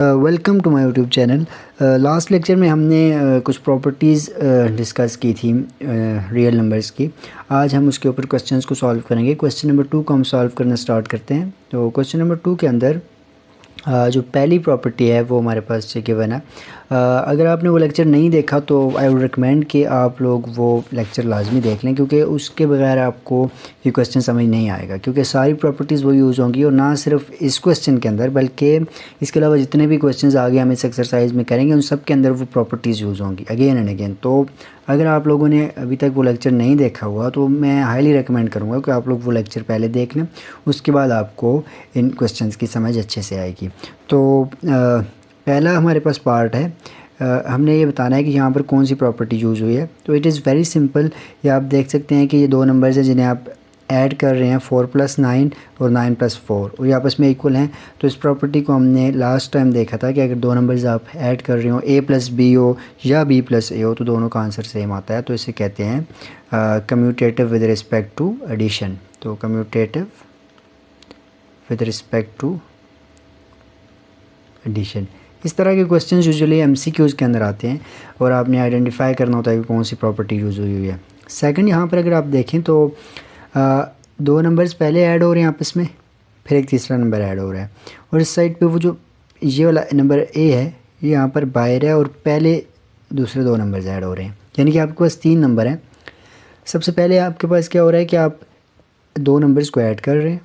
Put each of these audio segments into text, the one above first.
Welcome to my YouTube channel. Last lecture में हमने कुछ प्रॉपर्टीज़ डिस्कस की थी रियल नंबर्स की। आज हम उसके ऊपर क्वेश्चंस को सॉल्व करेंगे। क्वेश्चन नंबर 2 को हम सॉल्व करना स्टार्ट करते हैं। तो क्वेश्चन नंबर 2 के अंदर जो पहली प्रॉपर्टी है वो हमारे पास गिवन है। अगर आपने वो लेक्चर नहीं देखा तो आई वुड रिकमेंड कि आप लोग वो लेक्चर लाजमी देख लें, क्योंकि उसके बगैर आपको ये क्वेश्चन समझ नहीं आएगा, क्योंकि सारी प्रॉपर्टीज़ वो यूज़ होंगी और ना सिर्फ इस क्वेश्चन के अंदर बल्कि इसके अलावा जितने भी क्वेश्चंस आगे हम इस एक्सरसाइज में करेंगे उन सब के अंदर वो प्रॉपर्टीज़ यूज़ होंगी अगेन एंड अगेन। तो अगर आप लोगों ने अभी तक वो लेक्चर नहीं देखा हुआ तो मैं हाईली रिकमेंड करूँगा कि आप लोग वो लेक्चर पहले देख लें, उसके बाद आपको इन क्वेश्चंस की समझ अच्छे से आएगी। तो पहला हमारे पास पार्ट है, हमने ये बताना है कि यहाँ पर कौन सी प्रॉपर्टी यूज़ हुई है। तो इट इज़ वेरी सिंपल। ये आप देख सकते हैं कि ये दो नंबर्स हैं जिन्हें आप ऐड कर रहे हैं, 4 + 9 और 9 + 4, और ये आपस में इक्वल हैं। तो इस प्रॉपर्टी को हमने लास्ट टाइम देखा था कि अगर दो नंबर्स आप ऐड कर रहे हो, a + b हो या b + a हो, तो दोनों का आंसर सेम आता है। तो इसे कहते हैं commutative with respect to addition. तो commutative with respect to addition. इस तरह के क्वेश्चंस यूजुअली एमसीक्यूज़ के अंदर आते हैं और आपने आइडेंटिफाई करना होता है कि कौन सी प्रॉपर्टी यूज़ हुई है। सेकंड, यहाँ पर अगर आप देखें तो दो नंबर्स पहले ऐड हो रहे हैं आपस में, फिर एक तीसरा नंबर ऐड हो रहा है, और इस साइड पे वो जो ये वाला नंबर ए है ये यहाँ पर बाहर है और पहले दूसरे दो नंबर्स ऐड हो रहे हैं, यानी कि आपके पास 3 नंबर हैं। सबसे पहले आपके पास क्या हो रहा है कि आप दो नंबर्स को ऐड कर रहे हैं,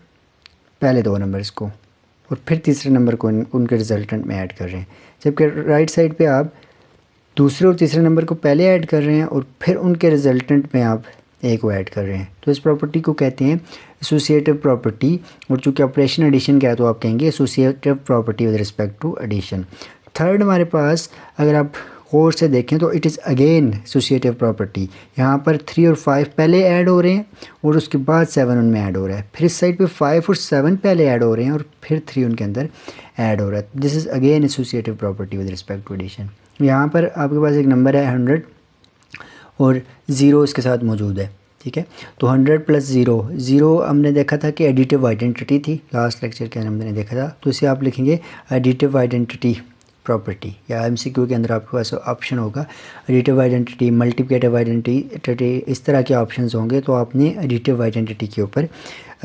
पहले दो नंबर्स को, और फिर तीसरे नंबर को उनके रिजल्टेंट में ऐड कर रहे हैं। जबकि राइट साइड पे आप दूसरे और तीसरे नंबर को पहले ऐड कर रहे हैं और फिर उनके रिजल्टेंट में आप ए को ऐड कर रहे हैं। तो इस प्रॉपर्टी को कहते हैं एसोसिएटिव प्रॉपर्टी, और चूँकि ऑपरेशन एडिशन का है तो आप कहेंगे associative property with respect to addition. Third, हमारे पास अगर आप गौर से देखें तो it is again associative property. यहाँ पर 3 और 5 पहले ऐड हो रहे हैं और उसके बाद 7 उनमें ऐड हो रहा है, फिर इस साइड पे 5 और 7 पहले ऐड हो रहे हैं और फिर 3 उनके अंदर ऐड हो रहा है। This is again associative property with respect to addition. यहाँ पर आपके पास एक नंबर है 100 और 0 इसके साथ मौजूद है, ठीक है। तो 100 + 0, 0 हमने देखा था कि एडिटिव आइडेंटिटी थी, लास्ट लेक्चर के अंदर हमने देखा था। तो इसे आप लिखेंगे एडिटिव आइडेंटिटी प्रॉपर्टी, या एमसीक्यू के अंदर आपके पास ऑप्शन होगा एडिटिव आइडेंटिटी, मल्टीप्लिकेटिव आइडेंटिटी, इस तरह के ऑप्शंस होंगे। तो आपने एडिटिव आइडेंटिटी के ऊपर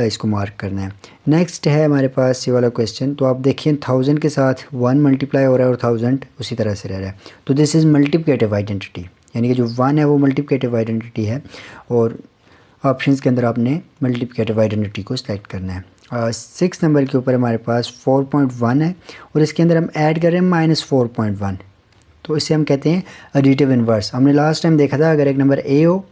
इसको मार्क करना है। नेक्स्ट है हमारे पास ये वाला क्वेश्चन। तो आप देखिए 1000 के साथ 1 मल्टीप्लाई हो रहा है और 1000 उसी तरह से रह रहा है। तो दिस इज़ मल्टीप्लिकेटिव आइडेंटिटी, यानी कि जो 1 है वो मल्टीप्लिकेटिव आइडेंटिटी है, और ऑप्शंस के अंदर आपने मल्टीप्लिकेटिव आइडेंटिटी को सिलेक्ट करना है। 6 नंबर के ऊपर हमारे पास 4.1 है और इसके अंदर हम ऐड कर रहे हैं -4.1। तो इसे हम कहते हैं एडिटिव इन्वर्स। हमने लास्ट टाइम देखा था अगर एक नंबर ए हो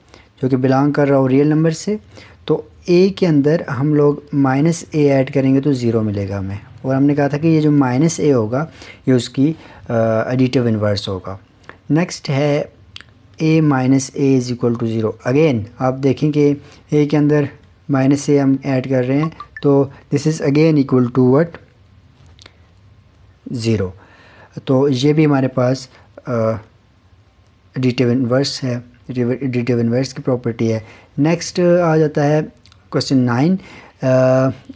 जो कि बिलोंग कर रहा हो रियल नंबर से, तो ए के अंदर हम लोग -a ऐड करेंगे तो 0 मिलेगा हमें, और हमने कहा था कि ये जो -a होगा ये उसकी एडिटिव इन्वर्स होगा। नेक्स्ट है a - a = 0। अगेन आप देखें कि a के अंदर -a हम ऐड कर रहे हैं, तो this is again equal to what, 0। तो ये भी हमारे पास एडिटिव इन्वर्स है, एडिटिव इन्वर्स की प्रॉपर्टी है। नेक्स्ट आ जाता है क्वेश्चन 9।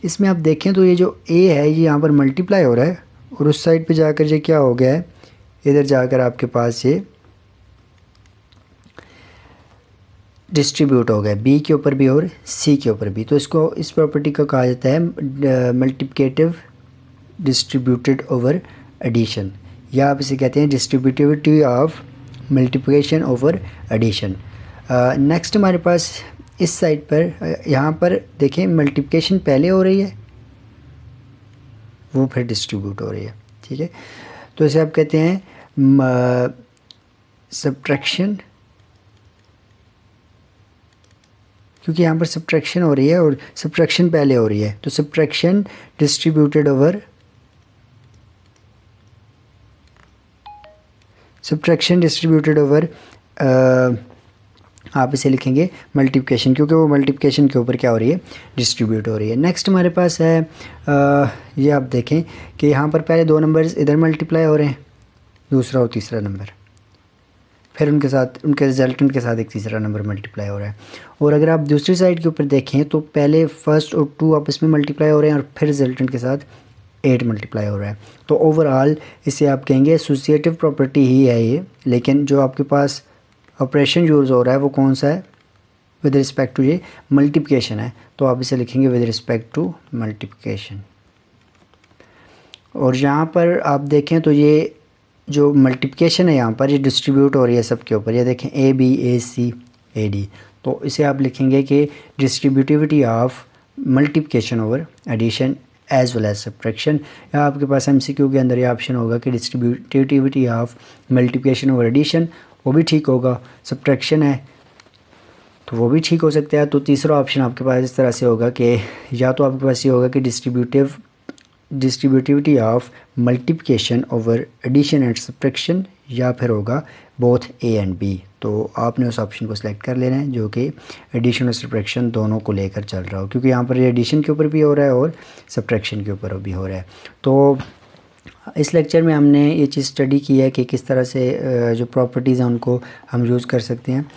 इसमें आप देखें तो ये जो a है ये यहाँ पर मल्टीप्लाई हो रहा है और उस साइड पे जाकर ये क्या हो गया है, इधर जाकर आपके पास ये डिस्ट्रीब्यूट हो गया, b के ऊपर भी और c के ऊपर भी। तो इसको, इस प्रॉपर्टी को कहा जाता है मल्टीप्लिकेटिव डिस्ट्रीब्यूटेड ओवर एडिशन, या आप इसे कहते हैं distributivity of multiplication over addition. Next हमारे पास इस साइड पर यहाँ पर देखें मल्टीप्लिकेशन पहले हो रही है वो फिर डिस्ट्रीब्यूट हो रही है, ठीक है। तो इसे आप कहते हैं सब्ट्रैक्शन, क्योंकि यहाँ पर सब्ट्रैक्शन हो रही है और सब्ट्रैक्शन पहले हो रही है। तो subtraction distributed over, subtraction distributed over आप इसे लिखेंगे मल्टीप्लिकेशन, क्योंकि वो मल्टीप्लिकेशन के ऊपर क्या हो रही है, डिस्ट्रीब्यूट हो रही है। नेक्स्ट हमारे पास है ये आप देखें कि यहाँ पर पहले दो नंबर्स इधर मल्टीप्लाई हो रहे हैं, दूसरा और तीसरा नंबर, फिर उनके साथ उनके रिजल्टेंट के साथ एक तीसरा नंबर मल्टीप्लाई हो रहा है। और अगर आप दूसरी साइड के ऊपर देखें तो पहले फर्स्ट और 2 आपस में मल्टीप्लाई हो रहे हैं और फिर रिजल्टेंट के साथ 8 मल्टीप्लाई हो रहा है। तो ओवरऑल इसे आप कहेंगे एसोसिएटिव प्रॉपर्टी ही है ये, लेकिन जो आपके पास ऑपरेशन यूज़ हो रहा है वो कौन सा है, विद रिस्पेक्ट टू ये मल्टीप्लिकेशन है, तो आप इसे लिखेंगे विद रिस्पेक्ट टू मल्टीप्लिकेशन। और यहाँ पर आप देखें तो ये जो मल्टीप्लिकेशन है यहाँ पर ये डिस्ट्रीब्यूट हो रही है सबके ऊपर, ये देखें A B A C A D, तो इसे आप लिखेंगे कि distributivity of multiplication over addition as well as subtraction. या आपके पास एमसीक्यू के अंदर ये ऑप्शन होगा कि distributivity of multiplication over addition, वो भी ठीक होगा। सब्ट्रैक्शन है तो वो भी ठीक हो सकता है। तो तीसरा ऑप्शन आपके पास इस तरह से होगा कि या तो आपके पास ये होगा कि distributivity of multiplication over addition and subtraction, या फिर होगा बोथ ए एंड बी। तो आपने उस ऑप्शन को सिलेक्ट कर लेना है जो कि एडिशन और सब्ट्रैक्शन दोनों को लेकर चल रहा हो, क्योंकि यहाँ पर ये एडिशन के ऊपर भी हो रहा है और सब्ट्रैक्शन के ऊपर भी हो रहा है। तो इस लेक्चर में हमने ये चीज़ स्टडी की है कि किस तरह से जो प्रॉपर्टीज़ हैं उनको हम यूज़ कर सकते हैं।